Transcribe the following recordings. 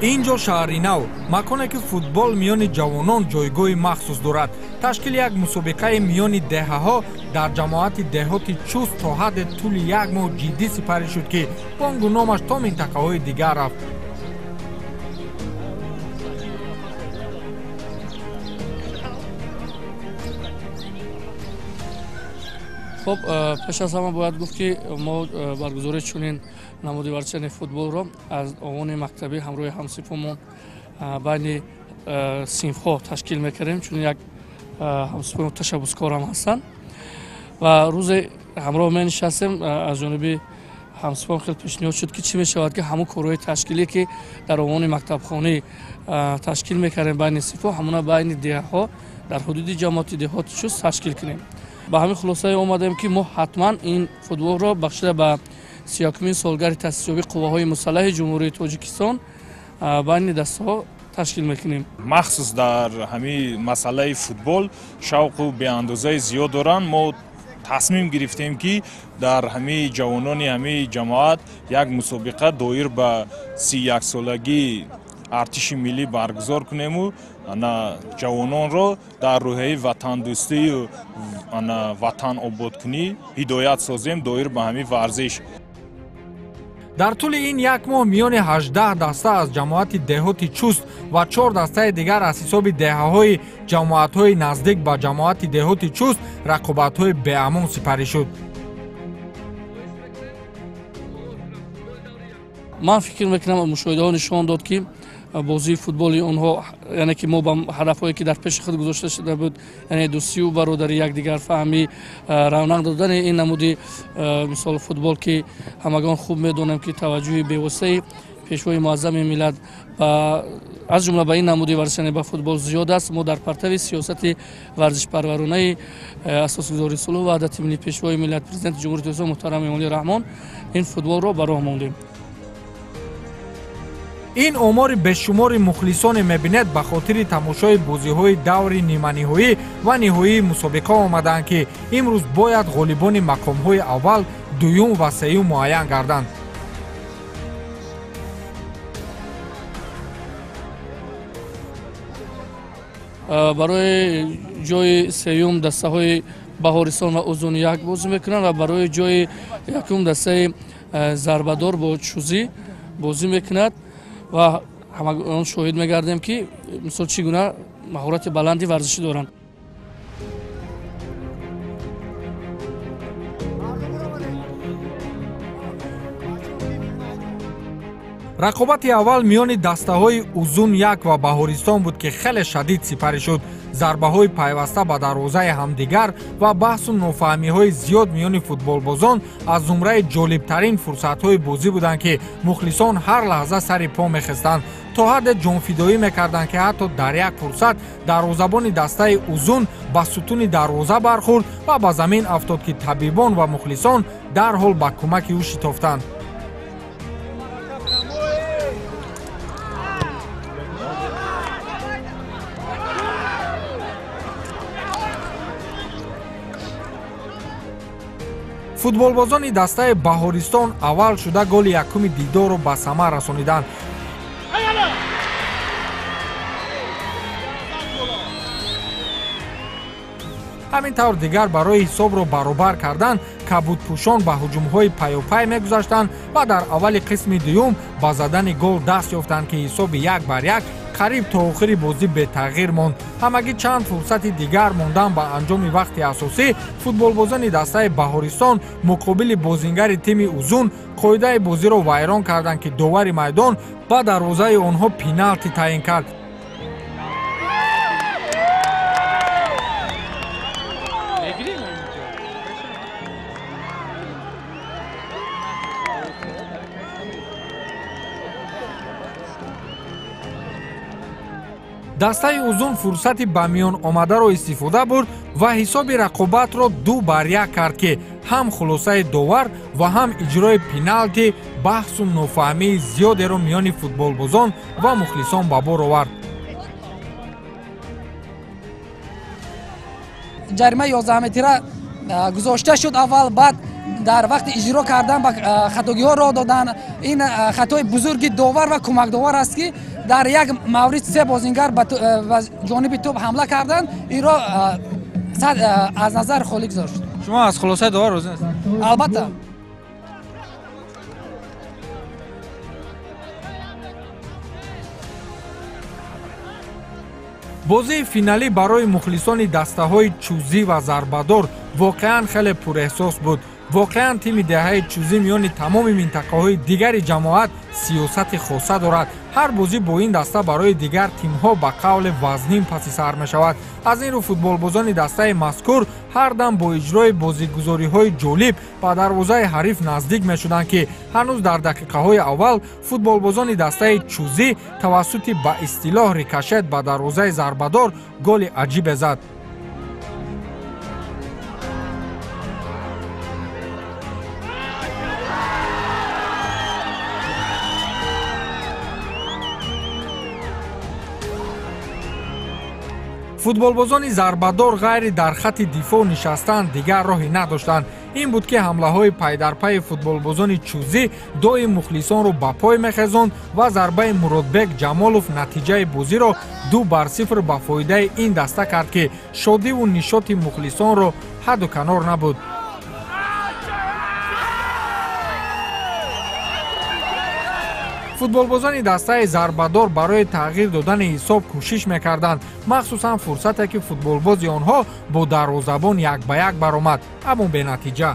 اینجا شهری نو مکانی که فوتبال میان جوانان جایگاه مخصوص دارد. تشکیل یک مسابقه میان دهها در جماعت دهات چوست تا حد طول یک ماه جدی سپری شد که بانگ و نامش تا منطقه های دیگر رفت. خب پیش از همه باید گفت که ما برگزاری چنین نمودی ورزشی فوتبال را از آوان مکتبی همراه همصنفانمون بین صنف‌ها تشکیل می‌کنیم، چون یک همصنفان تشبسکار هم هستند و روز همراه می نشستیم. از جانب همصنفان خیلی پیشنهاد شد که چی می‌شود که همون کارهای تشکیلی که در آوان مکتبخانه تشکیل می‌کنیم بین صنف‌ها همون بین دهها در حدود جماعت دهات چوست تشکیل کنیم. با همین خلاصه آمدیم که ما حتما این فوتبال را بخشیده به 31مین سالگرد تأسیس یابی قواهای مسلح جمهوری تاجیکستان بین دسته‌ها تشکیل میکنیم. مخصوص در همین مسئله فوتبال شوق و به اندازه زیاد دارن. ما تصمیم گرفتیم که در همین جوانان همین جماعت یک مسابقه دایر به 31 سالگی ارتش ملی برگزار کنیم و جوانان را در روحیه وطن دوستی و وطن آباد کنی هدایت سازیم دایر به همین ورزش. در طول این یک ماه میان 18 دسته از جماعت دهات چوست و 4 دسته دیگر از حساب دهه‌های جماعت‌های نزدیک به جماعت دهات چوست رقابت‌های بی‌امان سپری شد. من فکر میکنم مشاهده ها نشان داد که بازی فوتبالی اونها، یعنی که ما با هدفهایی که در پیش خود گذاشته شده بود، یعنی دوستی و برادری یکدیگر فهمی، رونق دادن این نمودی مثال فوتبال که همگان خوب میدونیم که توجه بی‌واسطه پیشوای معظم ملت از جمله به این نمودی ورزشی به فوتبال زیاد است. ما در پرتو سیاست ورزش پرورانه اساسگذاری صلح و وحدت ملی پیشوای ملت پرزیدنت جمهوری اسلامی محترم امامعلی رحمان این فوتبال را به راه ماندیم. این آمار بیشمار مخلصان می‌بیند به خاطر تماشای بازی‌های دور نیمه نهایی و نهایی مسابقه آمدند که امروز باید غالبان مقام‌های اول، دوم و سوم معین گردند. برای جای سوم دسته‌های بهارستان و اوزون یک بازی می‌کنند و برای جای یکم دسته ضربه‌دار با چوزی بازی می‌کند و همگان شاهد می‌گردیم که مثلا چگونه مهارت بلندی ورزشی دارند. رقابت اول میان دسته‌های اوزون یک و بهارستان بود که خیلی شدید سپری شد. ضربه‌های پیوسته به دروازه همدیگر و بحث و نافهمی‌های زیاد میان فوتبالبازان از زمره جالب‌ترین فرصت‌های بازی بودند که مخلصان هر لحظه سر پا می‌خستند تا حد جانفدایی می‌کردند که حتی در یک فرصت دروازه‌بان دسته اوزون به ستون دروازه برخورد و به زمین افتاد که طبیبان و مخلصان در حال به کمک او شتافتند. فوتبالبازان دسته بهارستان اول شده گل یکم دیدار را به ثمر رسانیدند. همین طور دیگر برای حساب را برابر کردند. کبودپوشان به هجوم‌های پیاپی می‌گذاشتند و در اول قسم دوم با زدن گل دست یافتند که حساب 1-1 قریب تا آخر بازی به تغییر ماند. همگی چند فرصت دیگر ماندن به انجام وقت اساسی. فوتبالبازان دسته بهارستان مقابل بازیگر تیم اوزون قاعده بازی را ویران کردند که داور میدان با دروازه آنها پنالتی تعیین کرد. دسته اوزون فرصت به میان آمده را استفاده برد و حساب رقابت را 2-1 کرد که هم خلاصه داور و هم اجرای پنالتی بحث و نافهمی زیادی را میان فوتبالبازان و مخلصان به بار آورد. جریمه 11 متره گذاشته شد اول، بعد در وقت اجرا کردن به خطاگی ها راه دادن. این خطای بزرگ داور و کمک داور است که дар як маврид се бозингар ба ҷониби тӯб ҳамла карданд. инро аз назар холӣ гузошт. шумо аз хулосаи даво розӣ ҳастед? албатта. бозии финалӣ барои мухлисони дастаҳои чӯзӣ ва зарбадор воқеан хеле пурэҳсос буд. воқеан тими деҳаи чӯзӣ миёни тамоми минтақаҳои дигари ҷамоат сиёсати хоса дорад. ҳар бозӣ бо ин даста барои дигар тимҳо ба қавле вазнин паси сар мешавад. аз ин рӯ футболбозони дастаи мазкур ҳар дам бо иҷрои бозигузориҳои ҷолиб ба дарвозаи ҳариф наздик мешуданд ки ҳанӯз дар дақиқаҳои аввал футболбозони дастаи чӯзӣ тавассути ба истилоҳ рикошет ба дарвозаи зарбадор голи аҷибе зад. футболбозони зарбадор ғайри дар хати дифоъ нишастан дигар роҳе надоштанд. ин буд ки ҳамлаҳои пайдарпайи футболбозони чӯзӣ доим мухлисонро ба пой мехезонд ва зарбаи Муродбек Ҷамолов натиҷаи бозиро 2-0 ба фоидаи ин даста кард ки шодиву нишоти мухлисонро ҳадду канор набуд. футболбозони дастаи зарбадор барои тағйир додани ҳисоб кӯшиш мекарданд, махсусан фурсате ки футболбози онҳо бо дарвозабон як ба як баромад, аммо бенатиҷа.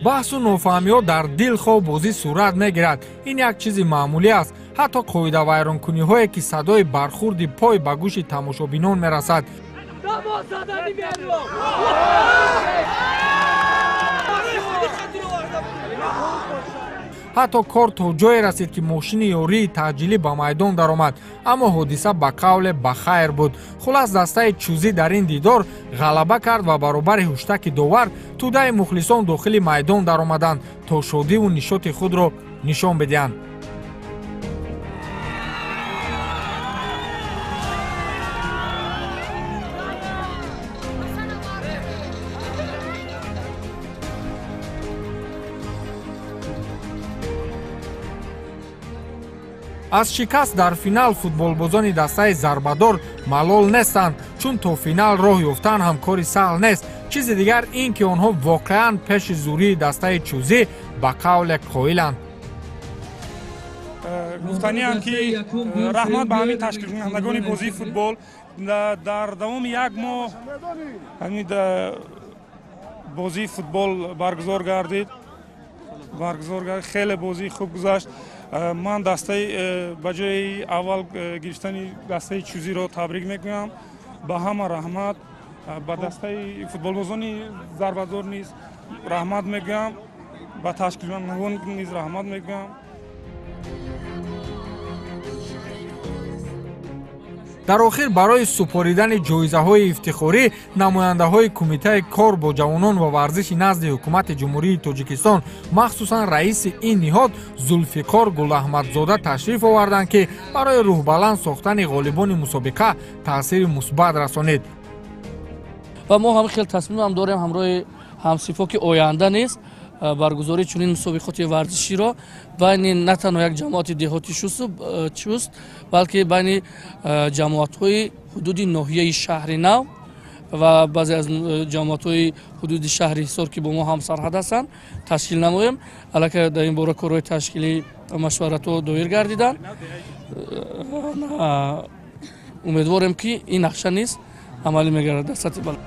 баҳсу нофаҳмиҳо дар дилхоҳ бозӣ сурат мегирад. ин як чизи маъмулӣ аст. ҳатто қоидавайронкуниҳое ки садои бархурди пой ба гӯши тамошобинон мерасад. ҳатто кор то ҷое расид ки мошини ёрии таъҷилӣ ба майдон даромад, аммо ҳодиса ба қавле ба хайр буд. хулас дастаи чӯзӣ дар ин дидор ғалаба кард ва баробари ҳуштаки довар тӯдаи мухлисон дохили майдон даромаданд то шодиву нишоти худро нишон бидиҳанд. аз шикаст дар финал футболбозони дастаи зарбадор малол нестанд, чун то финал роҳ ёфтан ҳам кори саҳл нест. чизи дигар ин ки онҳо воқеан пеши зурии дастаи чӯзӣ ба қавле қоиланд. гуфтаниам ки раҳмат ба ҳамин ташкилкунандагони бозии футбол дар давоми як моҳ ҳамин бозии футбол баргузор гардид. хеле бозии хуб гузашт. ман дастаи ба ҷои аввал гирифтани дастаи чӯзиро табрик мекунам. ба ҳама раҳмат. ба дастаи футболбозони зарбадор низ раҳмат мегӯям. ба ташкилкунандагон низ раҳмат мегӯям. дар охир барои супоридани ҷоизаҳои ифтихорӣ намояндаҳои кумитаи кор бо ҷавонон ва варзиши назди ҳукумати ҷумҳурии Тоҷикистон, махсусан раиси ин ниҳод Зулфиқор Гулаҳмадзода ташриф оварданд ки барои рӯҳбаланд сохтани ғолибони мусобиқа таъсири мусбат расонид. ва мо ҳам хел тасмимам дорем ҳамроҳи ҳамсифоки оянда низ баргузори чунин мусобиқоти варзиширо байни на танҳо як ҷамоати деҳотӣ чуст, балки байни ҷамоатҳои ҳудуди ноҳияи шаҳри нав ва баъзе аз ҷамоатҳои ҳудуди шаҳри ҳисор ки бо мо ҳамсарҳад ҳастанд ташкил намоем. аллакай дар ин бора корҳои ташкилӣ машваратҳо доир гардиданд. умедворем ки ин нақша низ амалӣ мегардад дар сатҳи баланд.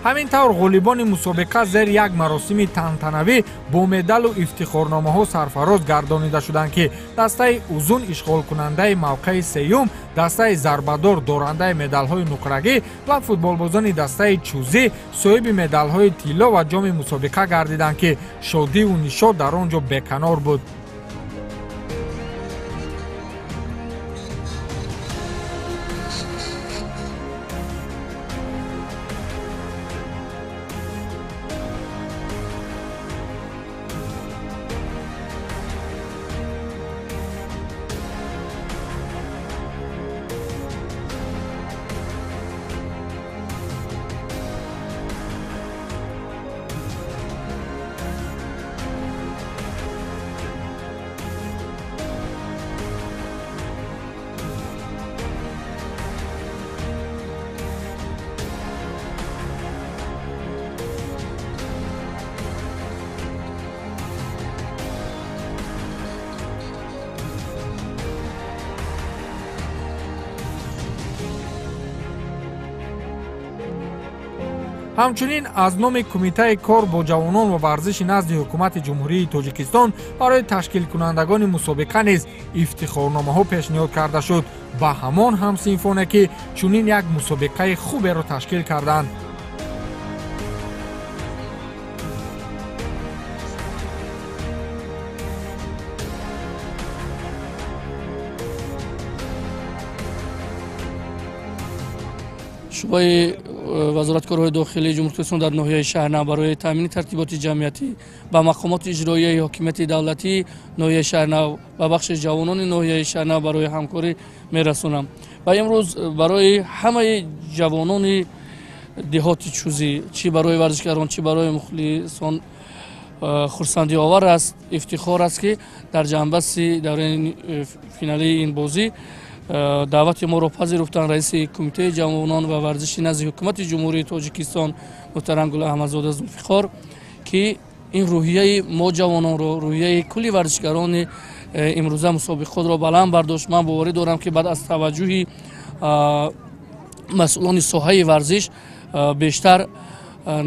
ҳамин тавр ғолибони мусобиқа зери як маросими тантанавӣ бо медалу ифтихорномаҳо сарфароз гардонида шуданд ки дастаи узун ишғолкунандаи мавқеи сеюм, дастаи зарбадор дорандаи медалҳои нуқрагӣ ва футболбозони дастаи чӯзӣ соҳиби медалҳои тилло ва ҷоми мусобиқа гардиданд ки шодиву нишод дар он ҷо беканор буд. ҳамчунин аз номи кумитаи кор бо ҷавонон ва варзиши назди ҳукумати ҷумҳурии тоҷикистон барои ташкилкунандагони мусобиқа низ ифтихорномаҳо пешниҳод карда шуд ба ҳамон ҳамсинфоне ки чунин як мусобиқаи хуберо ташкил карданд. шӯъбаи вазораткорҳои дохилии ҷумҳурии тоҷикистон дар ноҳияи шаҳрнав барои таъмини тартиботи ҷамъиятӣ ба мақомоти иҷроияи ҳокимияти давлатии ноҳияи шаҳрнав ва бахши ҷавонони ноҳияи шаҳрнав барои ҳамкорӣ мерасонам. ва имрӯз барои ҳамаи ҷавонони деҳоти чӯзӣ, чӣ барои варзишгарон, чӣ барои мухлисон хурсандиовар аст, ифтихор аст ки дар ҷанбаси давраи финалии ин бозӣ даъвати моро пазируфтанд раиси кумитаи ҷавонон ва варзиши назди ҳукумати ҷумҳурии тоҷикистон муҳтарам Гулаҳмадзода Зулфиқор ки ин рӯҳияи мо ҷавононро, рӯҳияи кулли варзишгарони имрӯза мусобиқотро баланд бардошт. Ман боварӣ дорам ки баъд аз таваҷҷӯҳи масъулони соҳаи варзиш бештар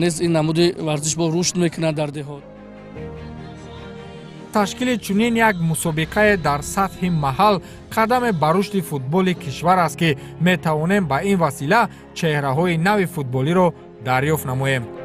низ ин намуди варзиш бо рушд мекунад дар деҳот. ташкили чунин як мусобиқае дар сатҳи маҳал қадаме ба рушди футболи кишвар аст ки метавонем ба ин васила чеҳраҳои нави футболиро дарёфт намоем.